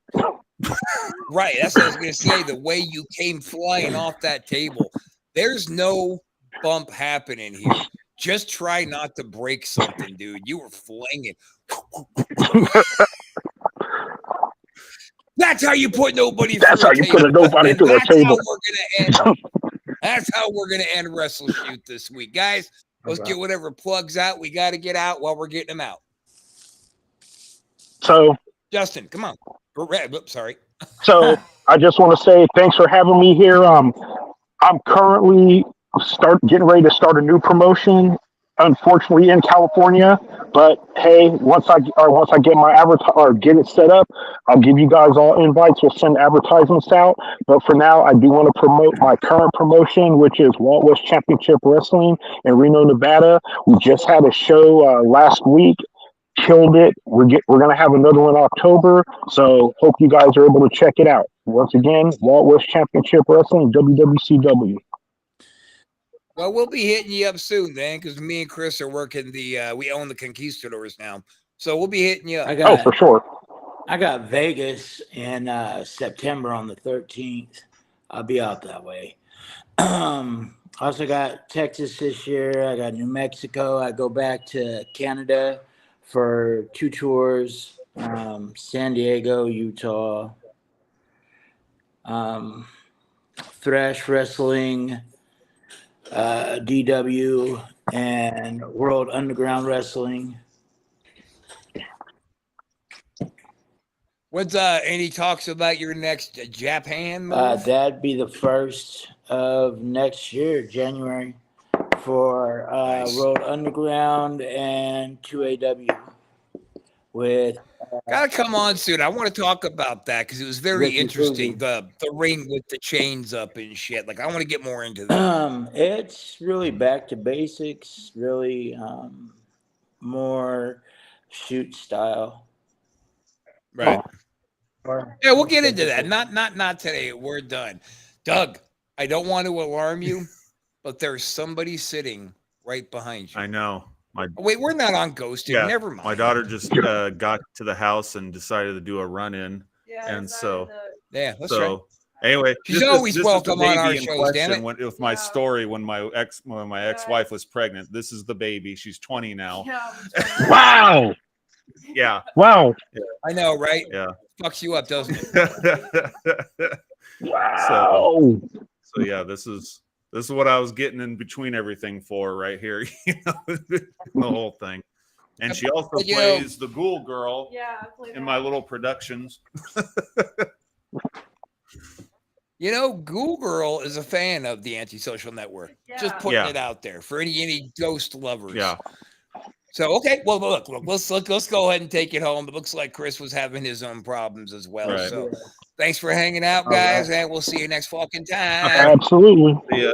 Speaker 1: Right. That's what I was going to say. The way you came flying off that table, there's no bump happening here. Just try not to break something, dude. You were flinging. That's how you put nobody through a table. That's how you put nobody through a table. That's how we're going to end WrestleShoot this week. Guys, let's get whatever plugs out we got to get out while we're getting them out.
Speaker 6: So,
Speaker 1: Justin, come on. Oops, sorry.
Speaker 6: So, I just want to say thanks for having me here. I'm currently getting ready to start a new promotion, unfortunately in California. But hey, once I get my get it set up, I'll give you guys all invites. We'll send advertisements out. But for now, I do want to promote my current promotion, which is Walt West Championship Wrestling in Reno, Nevada. We just had a show last week. Killed it. We're gonna have another one in October. So hope you guys are able to check it out. Once again, Wild West Championship Wrestling, WWCW.
Speaker 1: Well, we'll be hitting you up soon, then, because me and Chris are working we own the Conquistadors now. So we'll be hitting you up.
Speaker 6: Oh, for sure.
Speaker 5: I got Vegas in September on the 13th. I'll be out that way. Also got Texas this year. I got New Mexico. I go back to Canada for 2 tours. San Diego, Utah. Thrash Wrestling, DW, and World Underground Wrestling.
Speaker 1: What's any talks about your next Japan move?
Speaker 5: That'd be the first of next year, January, for
Speaker 1: Nice.
Speaker 5: World Underground and 2AW. With
Speaker 1: Gotta come on soon. I want to talk about that because it was very
Speaker 5: Ricky
Speaker 1: interesting.
Speaker 5: Boogie.
Speaker 1: The ring with the chains up and shit. Like I want to get more into that.
Speaker 5: It's really back to basics, really more shoot style.
Speaker 1: Right. Yeah, we'll get into that. Not today. We're done. Doug, I don't want to alarm you, but there's somebody sitting right behind you.
Speaker 4: I know.
Speaker 1: Wait, we're not on Ghosted.
Speaker 4: Yeah,
Speaker 1: Never mind.
Speaker 4: my daughter just got to the house and decided to do a run-in.
Speaker 7: Yeah,
Speaker 4: And so,
Speaker 1: Yeah, that's right.
Speaker 4: anyway,
Speaker 1: She's always welcome
Speaker 4: the
Speaker 1: on our
Speaker 4: baby in
Speaker 1: shows, damn it.
Speaker 4: question with my story when my ex-wife was pregnant. This is the baby. She's 20 now.
Speaker 6: Wow.
Speaker 4: Yeah.
Speaker 6: Wow.
Speaker 1: I know, right?
Speaker 4: Yeah.
Speaker 1: Fucks you up, doesn't it?
Speaker 6: Wow.
Speaker 4: So yeah, this is what I was getting in between everything for right here. The whole thing. And she also plays the Ghoul Girl in my little productions.
Speaker 1: Ghoul Girl is a fan of the Antisocial Network. Just putting it out there for any ghost lovers.
Speaker 4: Yeah.
Speaker 1: So okay, well look, let's go ahead and take it home. It looks like Chris was having his own problems as well.
Speaker 4: Right.
Speaker 1: So thanks for hanging out, guys, and we'll see you next fucking time.
Speaker 6: Absolutely.
Speaker 4: Yeah.